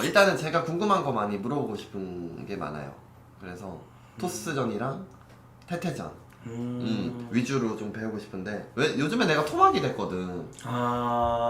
일단은 제가 궁금한 거 많이 물어보고 싶은 게 많아요. 그래서 토스전이랑 태태전 위주로 좀 배우고 싶은데 왜 요즘에 내가 토막이 됐거든.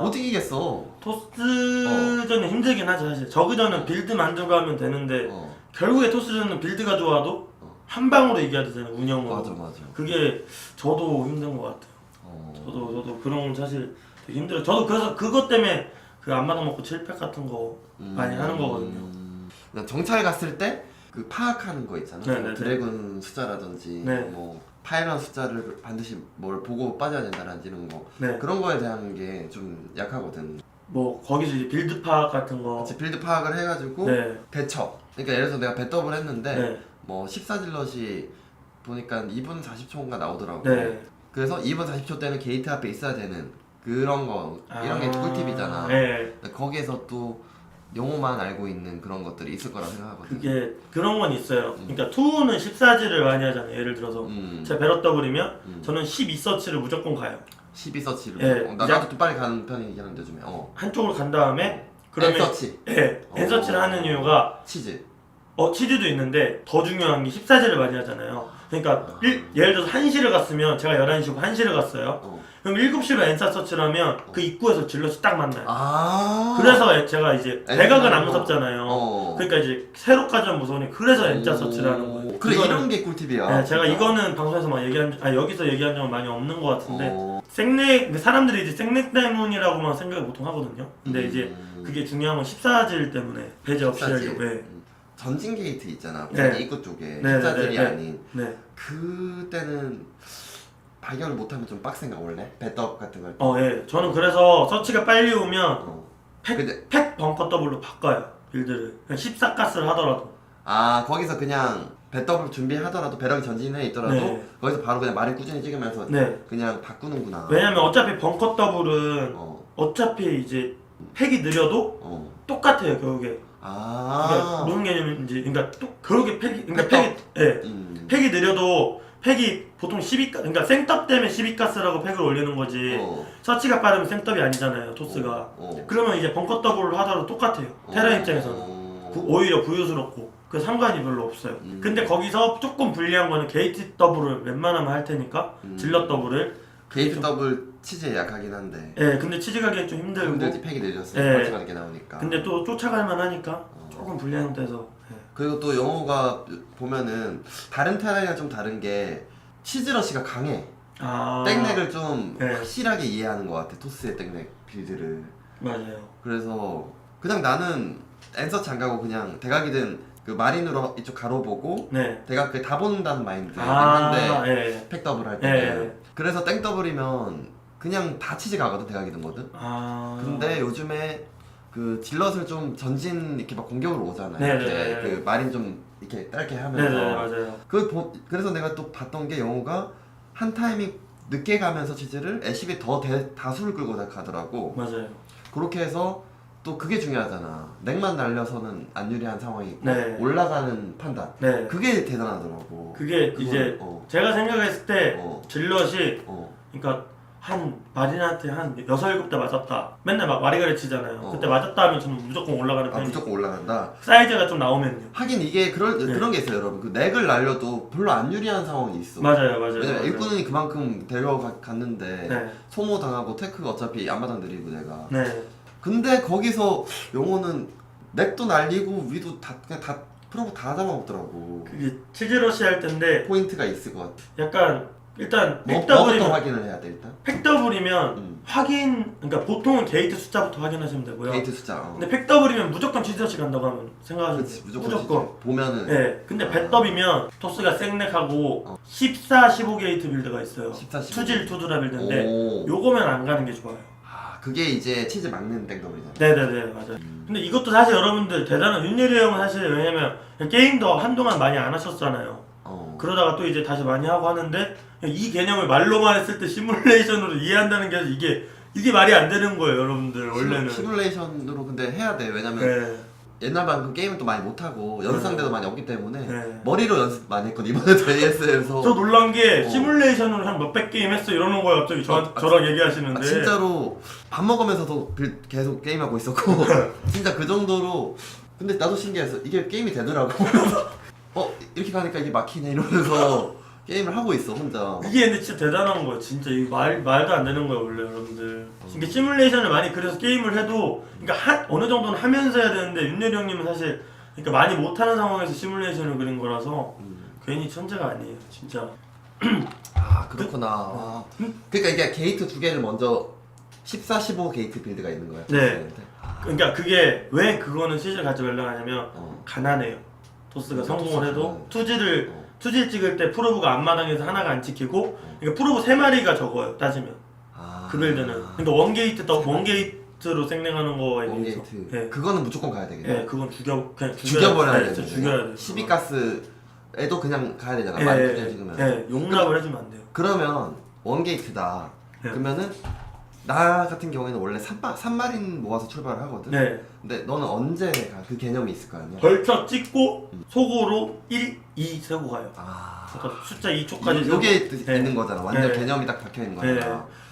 못 이기겠어. 토스전은 힘들긴 하죠 사실. 저그전은 빌드 만들고 하면 되는데 결국에 토스전은 빌드가 좋아도 한 방으로 이겨야 되잖아요, 운영으로. 맞아. 그게 저도 힘든 것 같아요. 저도 그런 건 사실 되게 힘들어요. 저도 그래서 그것 때문에 그 앞마당 먹고 7팩 같은 거 많이 하는 거거든요. 정찰 갔을 때 그 파악하는 거 있잖아. 네네네. 드래곤 숫자라든지 네. 뭐 파일런 숫자를 반드시 뭘 보고 빠져야 된다라든지 이런 거. 네. 그런 거에 대한 게 좀 약하거든. 뭐 거기서 이제 빌드 파악 같은 거. 같이 빌드 파악을 해가지고 네. 대처. 그러니까 예를 들어서 내가 배더블 했는데 네. 뭐 14질럿이 보니까 2분 40초인가 나오더라고. 네. 그래서 2분 40초 때는 게이트 앞에 있어야 되는 그런 거 이런 게 꿀팁이잖아. 네. 근데 거기에서 또 용어만 알고 있는 그런 것들이 있을 거라 생각하거든. 그게 그런 건 있어요. 그러니까 투는 14지를 많이 하잖아요. 예를 들어서 제가 베럿 더블이면 저는 12서치를 무조건 가요. 12서치로. 예. 나도 좀 빨리 가는 편이긴 한데 요즘에. 한쪽으로 간 다음에 그러면 N서치. 예. N서치를 하는 이유가 치즈. 치즈도 있는데 더 중요한 게 14지를 많이 하잖아요. 그러니까 예를 들어서 1시를 갔으면 제가 11시고 1시를 갔어요. 그럼 7시로 N사 서치를 하면 그 입구에서 질럿이 딱 만나요. 그래서 제가 이제 대각은 안 무섭잖아요. 그러니까 이제 세로까지는 무서우니 그래서 N자 서치를 하는 거예요. 그래 이런 게 꿀팁이야. 네, 제가 이거는 방송에서 막 여기서 얘기한 적은 많이 없는 것 같은데 생렉 사람들이 이제 생렉 때문이라고만 생각을 보통 하거든요. 근데 이제 그게 중요한 건 14질 때문에 배제 없이 하려고 해. 전진 게이트 있잖아. 네. 입구 쪽에 네, 14질이 네. 아닌. 네. 그때는 발견을 못하면 좀 빡센가 원래? 배떡 같은 걸. 예. 저는 그래서 서치가 빨리 오면 근데 팩 벙커 더블로 바꿔요. 빌드를. 14가스를 하더라도. 거기서 그냥 배떡을 준비하더라도 배럭이 전진해 있더라도 네. 거기서 바로 그냥 말을 꾸준히 찍으면서 네. 그냥 바꾸는구나. 왜냐면 어차피 벙커 더블은 어차피 이제 팩이 느려도 똑같아요 결국에. 그러니까 무슨 개념인지, 그러니까 또 결국에 팩이, 그러니까 팩이 느려도 팩이 보통 12가, 그러니까 생떡 때문에 12가스라고 팩을 올리는 거지. 서치가 빠르면 생떡이 아니잖아요, 토스가. 그러면 이제 벙커 더블을 하더라도 똑같아요. 테라 입장에서는 오히려 부유스럽고 그 상관이 별로 없어요. 근데 거기서 조금 불리한 거는 게이트 더블을 웬만하면 할 테니까 질럿 더블을. 게이트 더블 치즈에 약하긴 한데. 근데 치즈 가기엔 좀 힘들고. 힘들지, 팩이 늦었으면 멀찌 가게 나오니까. 근데 또 쫓아갈 만하니까 조금 불리한 데서. 그리고 또 영호가 보면은 다른 테라이랑 좀 다른 게 치즈러시가 강해. 땡렉을 좀 확실하게 이해하는 것 같아. 토스의 땡렉 빌드를. 맞아요. 그래서 그냥 나는 엔서치 안 가고 그냥 대각이든 그 마린으로 이쪽 가로보고 대각 다 보는다는 마인드긴 한데 팩 더블 할 때는. 그래서 땡 더블이면 그냥 다 치즈 가거든, 대각이든 뭐든. 근데 요즘에 그 질럿을 좀 전진 이렇게 막 공격으로 오잖아요. 그 마린 좀 이렇게 짧게 하면서. 맞아요. 그래서 내가 또 봤던 게 영호가 한 타이밍 늦게 가면서 치즈를 애쉬비 다수를 끌고 가더라고. 맞아요. 그렇게 해서 또 그게 중요하잖아. 넥만 날려서는 안 유리한 상황이 있고 올라가는 판단. 그게 대단하더라고. 그게 이제 제가 생각했을 때 질럿이 그러니까 한 마린한테 한 6, 7대 맞았다. 맨날 막 와리가리 치잖아요. 그때 맞았다 하면 저는 무조건 올라가는 편이에요. 무조건 올라간다. 사이즈가 좀 나오면요. 하긴 이게 그런 게 있어요, 여러분. 그 넥을 날려도 별로 안 유리한 상황이 있어. 맞아요. 왜냐면 일꾼이 그만큼 데려갔는데 소모 당하고 테크가 어차피 앞마당 느리고 내가. 근데 거기서 용호는 넥도 날리고 위도 그냥 다 프로브 다 잡아먹더라고. 그게 치즈러시 할 텐데 포인트가 있을 것 같아. 약간 일단 뭐부터 확인을 해야 돼 일단? 팩더블이면 그러니까 보통은 게이트 숫자부터 확인하시면 되고요. 게이트 숫자. 근데 팩더블이면 무조건 치즈러시 간다고 하면 생각하시면 돼요. 무조건. 보면은. 근데 배더블이면 토스가 생렉하고 14, 15 게이트 빌드가 있어요. 14, 15. 투질 투드라 빌드인데 요거면 안 가는 게 좋아요. 그게 이제 치즈 막는 땡더블이잖아. 네네네, 맞아요. 근데 이것도 사실 여러분들 대단한 윤예리 형은 사실 왜냐면 게임도 한동안 많이 안 하셨잖아요. 그러다가 또 이제 다시 많이 하고 하는데 이 개념을 말로만 했을 때 시뮬레이션으로 이해한다는 게 이게 말이 안 되는 거예요, 여러분들. 원래는 시뮬레이션으로 근데 해야 돼. 왜냐면 옛날만큼 게임을 또 많이 못하고 연습상대도 많이 없기 때문에 머리로 연습 많이 했거든 이번에 JS에서. 저 놀란 게 시뮬레이션으로 한 몇백 게임 했어 이러는 거예요 갑자기 저랑 얘기하시는데. 진짜로 밥 먹으면서도 계속 게임하고 있었고 진짜 그 정도로. 근데 나도 신기했어. 이게 게임이 되더라고. 이렇게 가니까 이게 막히네 이러면서 게임을 하고 있어 혼자. 이게 근데 진짜 대단한 거예요. 진짜 이게 말도 안 되는 거예요 원래 여러분들. 이게 시뮬레이션을 많이 그래서 게임을 해도 그러니까 어느 정도는 하면서 해야 되는데 윤열이 형님은 사실 그러니까 많이 못하는 상황에서 시뮬레이션을 그린 거라서 괜히 천재가 아니에요 진짜. 아 그렇구나. 그러니까 이게 게이트 두 개를 먼저 14, 15 게이트 빌드가 있는 거야. 네. 그러니까 그게 왜 그거는 시즌 같이 연락하냐면 가난해요. 토스가 성공을 해도 투지를 찍을 때 프로브가 앞마당에서 하나가 안 찍히고 그러니까 프로브 3마리가 적어요 따지면. 그 빌드는. 그러니까 원게이트로 생랭하는 거에 비해서. 원게이트. 네. 그거는 무조건 가야 되겠네. 네, 그건 죽여버려야 돼. 죽여야 돼. 12가스에도 그냥 가야 되잖아. 네, 많이 그냥 찍으면. 네, 용납을 해주면 안 돼요. 그러면 원게이트다. 네. 그러면은 나 같은 경우에는 원래 3마린 모아서 출발을 하거든. 네. 근데 너는 언제 가? 그 개념이 있을 거 아니야? 벌쳐 찍고 속으로 1, 2 세고 가요. 그러니까 숫자 2초까지 요게 있는 거잖아. 완전 개념이 딱 박혀 있는 거야. 네.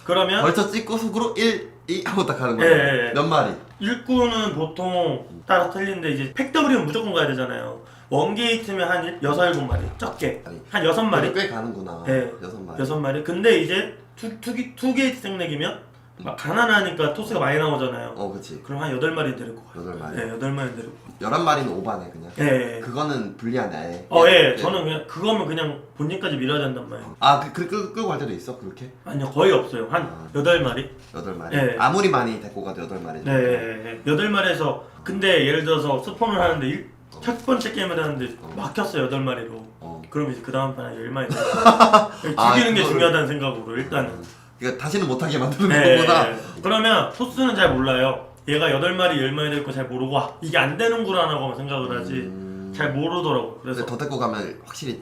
그러면 벌쳐 찍고 속으로 1, 2 하고 딱 가는 거야. 네. 몇 마리? 일꾼은 보통 따라 틀리는데 이제 팩더블이면 무조건 가야 되잖아요. 원게이트면 한 6, 7마리 적게 한 6마리? 꽤 가는구나. 네. 6마리. 6마리. 근데 이제 투게이트 생렉이면 막 가난하니까 토스가 많이 나오잖아요. 그치. 그럼 한 8마리 데리고 가요. 8마리. 네, 8마리 데리고. 11마리는 오바네 그냥. 네. 그거는 불리하네. 예. 저는 그냥 그거면 그냥 본진까지 밀어야 된단 말이에요. 끌고 갈 때도 있어 그렇게? 아니요, 거의 없어요. 한 8마리. 8마리? 네. 아무리 많이 데리고 가도 8마리. 네. 8마리에서 근데 예를 들어서 스폰을 하는데 첫 번째 게임을 하는데 막혔어요 8마리로. 그럼 이제 그 다음 판에 10마리 죽이는 게 중요하다는 생각으로 일단은. 그러니까 다시는 못하게 만드는 거구나. 그러면 토스는 잘 몰라요. 얘가 8마리 10마리 될 거 잘 모르고 이게 안 되는구나 하고 생각을 하지 잘 모르더라고. 그래서 더 데리고 가면 확실히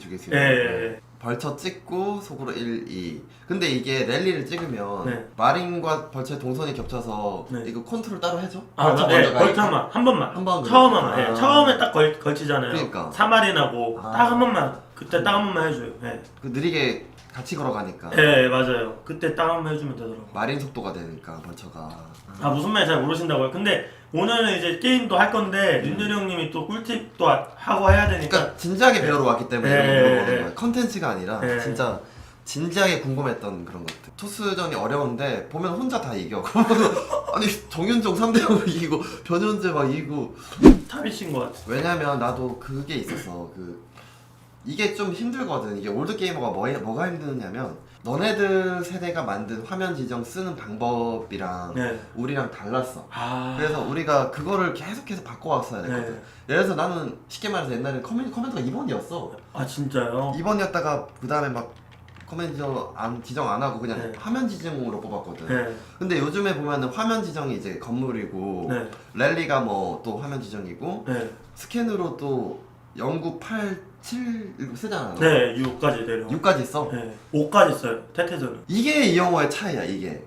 죽일 수 있는. 벌처 찍고 속으로 1, 2. 근데 이게 랠리를 찍으면 마린과 벌처의 동선이 겹쳐서 이거 컨트롤 따로 해줘? 벌처만 한 번만. 처음에만. 처음에 딱 걸치잖아요. 그러니까 3마리 나고 딱 한 번만. 그때 딱 한 번만 해줘요. 그 느리게 같이 걸어가니까. 네 맞아요. 그때 딱 한 번 해주면 되더라고. 마린 속도가 되니까 벌처가. 무슨 말인지 잘 모르신다고요? 근데 오늘은 이제 게임도 할 건데 윤열이 형님이 또 꿀팁도 하고 해야 되니까. 그러니까 진지하게 배우러 왔기 때문에 물어보는 거야. 컨텐츠가 아니라 진짜 진지하게 궁금했던 그런 것들. 토스전이 어려운데 보면 혼자 다 이겨. 아니 정윤정 3대0을 이기고 변현재 막 이기고. 탑이신 것 같아. 왜냐면 나도 그게 있었어. 이게 좀 힘들거든. 이게 올드 게이머가 뭐가 힘드냐면 너네들 세대가 만든 화면 지정 쓰는 방법이랑 우리랑 달랐어. 그래서 우리가 그거를 계속해서 바꿔왔어야 됐거든. 예를 들어서 나는 쉽게 말해서 옛날에 커맨더가 2번이었어. 진짜요? 2번이었다가 그 다음에 막 커맨더 지정 안 하고 그냥 화면 지정으로 뽑았거든. 근데 요즘에 보면은 화면 지정이 이제 건물이고 랠리가 뭐 또 화면 지정이고 스캔으로 또 09, 8, 7 이거 쓰잖아. 너. 6까지 내려. 6까지 써? 5까지 써요. 테테전은. 이게 이 영어의 차이야 이게.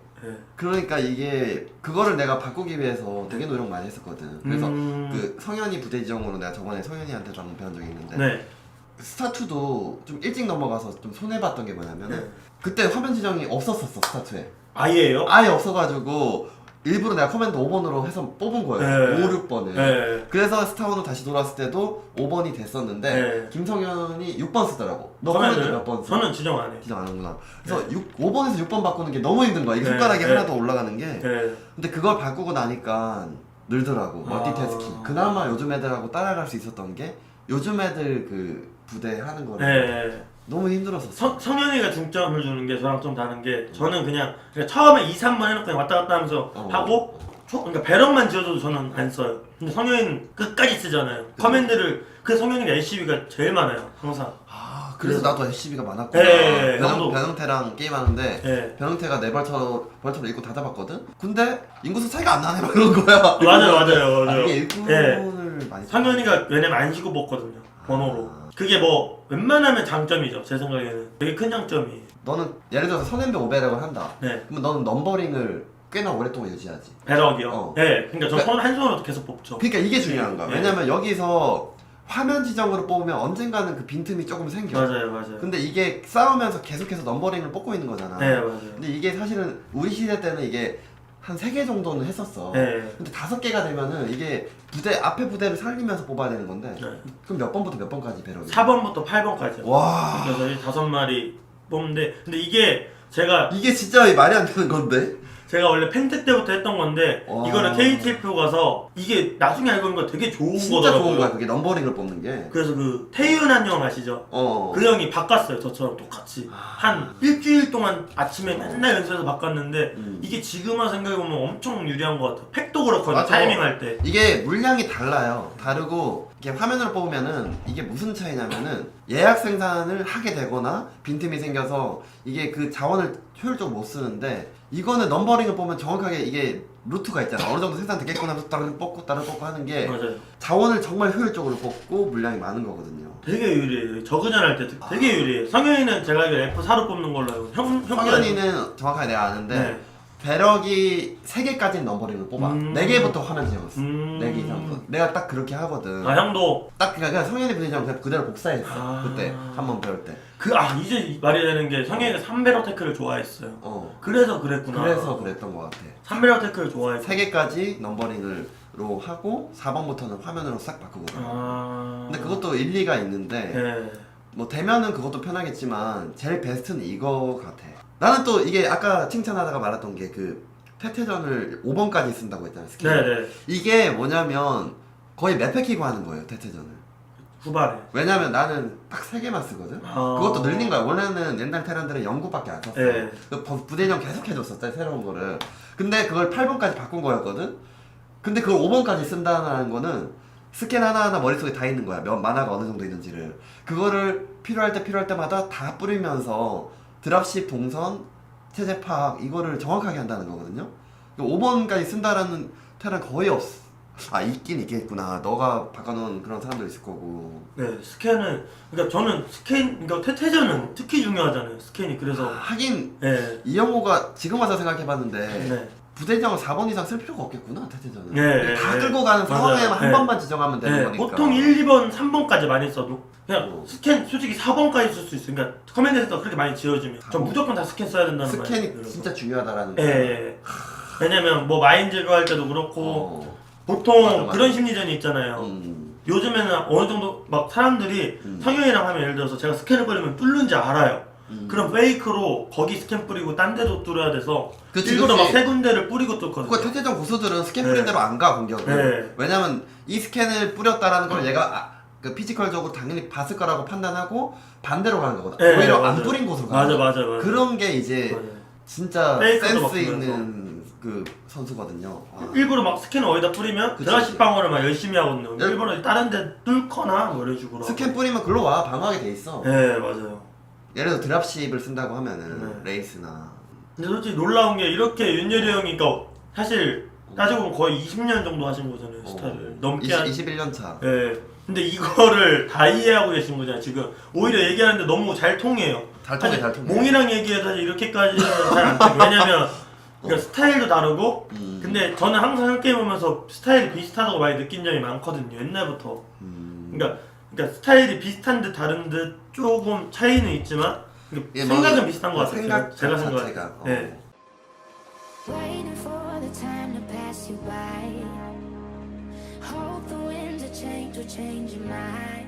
그러니까 이게 그거를 내가 바꾸기 위해서 되게 노력 많이 했었거든. 그래서 그 성현이 부대 지정으로 내가 저번에 성현이한테도 한번 배운 적이 있는데 스타2도 좀 일찍 넘어가서 좀 손해봤던 게 뭐냐면은 그때 화면 지정이 없었었어 스타2에. 아예요? 아예 없어가지고 일부러 내가 커맨드 5번으로 해서 뽑은 거예요. 5, 6번을. 그래서 스타원으로 다시 돌아왔을 때도 5번이 됐었는데 김성현이 6번 쓰더라고. 너 커맨드 몇 번 써? 저는 지정 안 해. 지정 안 하는구나. 그래서 5번에서 6번 바꾸는 게 너무 힘든 거야. 이게 손가락이 하나 더 올라가는 게. 근데 그걸 바꾸고 나니까 늘더라고. 멀티태스킹. 그나마 요즘 애들하고 따라갈 수 있었던 게 요즘 애들 그 부대 하는 거를 너무 힘들었어. 성현이가 중점을 주는 게 저랑 좀 다른 게 저는 그냥 처음에 2, 3번 해놓고 그냥 왔다 갔다 하면서 하고 그러니까 배럭만 지어줘도 저는 안 써요. 근데 성현이는 끝까지 쓰잖아요. 커맨드를 그래서 성현이가 LCB가 제일 많아요. 항상. 그래서 나도 LCB가 많았구나. 변형태랑 게임하는데 변형태가 내 벌처를 읽고 다 잡았거든? 근데 인구수 차이가 안 나네 막 이런 거야. 맞아요. 이게 일꾼을 많이 성현이가 왜냐면 안 쉬고 먹거든요. 번호로. 그게 뭐 웬만하면 장점이죠. 제 생각에는 되게 큰 장점이에요. 너는 예를 들어서 선앤배 5배락을 한다. 그러면 너는 넘버링을 꽤나 오랫동안 유지하지. 배럭이요? 네, 그러니까 저 손 한 손으로 계속 뽑죠. 그러니까 이게 중요한 거야. 왜냐면 여기서 화면 지정으로 뽑으면 언젠가는 그 빈틈이 조금 생겨. 맞아요. 근데 이게 싸우면서 계속해서 넘버링을 뽑고 있는 거잖아. 네, 맞아요. 근데 이게 사실은 우리 시대 때는 이게 한 3개 정도는 했었어. 네. 근데 5개가 되면은 이게 앞에 부대를 살리면서 뽑아야 되는 건데. 네. 그럼 몇 번부터 몇 번까지 배럭이? 4번부터 8번까지요. 와. 그래서 이 5마리 뽑는데, 근데 이게 진짜 말이 안 되는 건데? 제가 원래 펜트 때부터 했던 건데 와. 이거를 KTF 가서 이게 나중에 알고 보니까 되게 좋은 진짜 거더라고요. 좋은 거야 그게 넘버링을 뽑는 게. 그래서 그 태윤한 형 아시죠? 그 형이 바꿨어요. 저처럼 똑같이 한 일주일 동안 아침에 맨날 연습해서 바꿨는데 이게 지금 와 생각해보면 엄청 유리한 것 같아요. 팩도 그렇거든요. 맞아. 타이밍 할 때 이게 물량이 달라요. 다르고 이게 화면으로 뽑으면은 이게 무슨 차이냐면은 예약 생산을 하게 되거나 빈틈이 생겨서 이게 그 자원을 효율적으로 못 쓰는데 이거는 넘버링을 보면 정확하게 이게 루트가 있잖아. 어느 정도 생산되겠구나 하면서 다른 뽑고 하는 게 맞아요. 자원을 정말 효율적으로 뽑고 물량이 많은 거거든요. 되게 유리해요. 저그전 할 때 되게 유리해요. 성현이는 제가 알기로 F4로 뽑는 걸로 알고 성현이는 정확하게 내가 아는데 네. 배럭이 3개까지는 넘버링을 뽑아. 4개부터 화면 지웠어. 4개 이상부터. 내가 딱 그렇게 하거든. 아 형도 딱 그냥 성현이 분위기랑 그냥 그대로 복사했어. 그때 한 번 배울 때. 이제 말이 되는 게 성현이가 3배럭 태클을 좋아했어요. 그래서 그랬구나. 그래서 그랬던 것 같아. 3배럭 태클을 좋아했어. 3개까지 넘버링으로 하고 4번부터는 화면으로 싹 바꾸거든. 근데 그것도 일리가 있는데 네. 뭐 되면은 그것도 편하겠지만 제일 베스트는 이거 같아. 나는 또 이게 아까 칭찬하다가 말했던 게 그 태태전을 5번까지 쓴다고 했잖아. 스킬. 네네. 이게 뭐냐면 거의 맵팩 키고 하는 거예요 태태전을. 후반에. 왜냐면 나는 딱 3개만 쓰거든. 그것도 늘린 거야. 원래는 옛날 테란들은 0구밖에 안 썼어. 네. 부대장 계속 해줬었대 새로운 거를. 근데 그걸 8번까지 바꾼 거였거든. 근데 그걸 5번까지 쓴다는 거는 스캔 하나하나 머릿속에 다 있는 거야. 만화가 어느 정도 있는지를. 그거를 필요할 때마다 다 뿌리면서 드랍십 동선 체제 파악 이거를 정확하게 한다는 거거든요. 5번까지 쓴다라는 테란 거의 없어. 있긴 있겠구나. 너가 바꿔놓은 그런 사람도 있을 거고. 네, 스캔은 그러니까 저는 그러니까 태태전은 특히 중요하잖아요. 스캔이 그래서 하긴 네. 이영호가 지금 와서 생각해봤는데 네. 부대장을 4번 이상 쓸 필요가 없겠구나 태태전은. 네, 다 네, 끌고 가는 상황에만 한 네. 번만 지정하면 되는 거니까. 보통 1, 2번, 3번까지 많이 써도 그냥 스캔 솔직히 4번까지 쓸 수 있어요. 그러니까 커맨드에서 그렇게 많이 지어주면 전 무조건 다 스캔 써야 된다는 말이에요. 스캔이 진짜 중요하다라는 거. 예. 왜냐면 뭐 마인 제거할 때도 그렇고 보통 맞아. 그런 심리전이 있잖아요. 요즘에는 어느 정도 막 사람들이 성형이랑 하면 예를 들어서 제가 스캔을 뿌리면 뚫는지 알아요. 그럼 페이크로 거기 스캔 뿌리고 딴 데도 뚫어야 돼서 일부러 막 3군데를 뿌리고 뚫거든요. 그 태태전 고수들은 스캔 뿌린 대로 안 가 공격을. 왜냐면 이 스캔을 뿌렸다라는 걸 얘가 그 피지컬적으로 당연히 봤을 거라고 판단하고 반대로 가는 거거든. 오히려 안 뿌린 곳으로 가는 맞아. 그런 게 이제 맞아. 진짜 페이크도 센스 있는 그 선수거든요. 일부러 막 스캔을 어디다 뿌리면 드라십 방어를 막 열심히 하거든요. 일부러 다른 데 뚫거나 뭐 이런 식으로 스캔 뿌리면 글로 와. 방어하게 돼 있어. 네, 맞아요. 예를 들어 드랍십을 쓴다고 하면은 레이스나. 근데 솔직히 놀라운 게 이렇게 윤열이 형이 그러니까 사실 따지고 보면 거의 20년 정도 하신 거잖아요. 스타를 넘게 21년 차. 네. 근데 이거를 다 이해하고 계신 거잖아요. 지금 오히려 얘기하는데 너무 잘 통해요. 잘 통해. 몽이랑 얘기해서 사실 이렇게까지는 잘 안 통해요. 왜냐면 그러니까 스타일도 다르고 근데 저는 항상 한 게임 보면서 스타일이 비슷하다고 많이 느낀 점이 많거든요. 옛날부터. 그러니까 스타일이 비슷한 듯 다른 듯 조금 차이는 있지만 생각은 비슷한 것 같아요. 제가 생각할 때. 네. Waiting for the time to pass you by. Hope the winds of change will change your mind.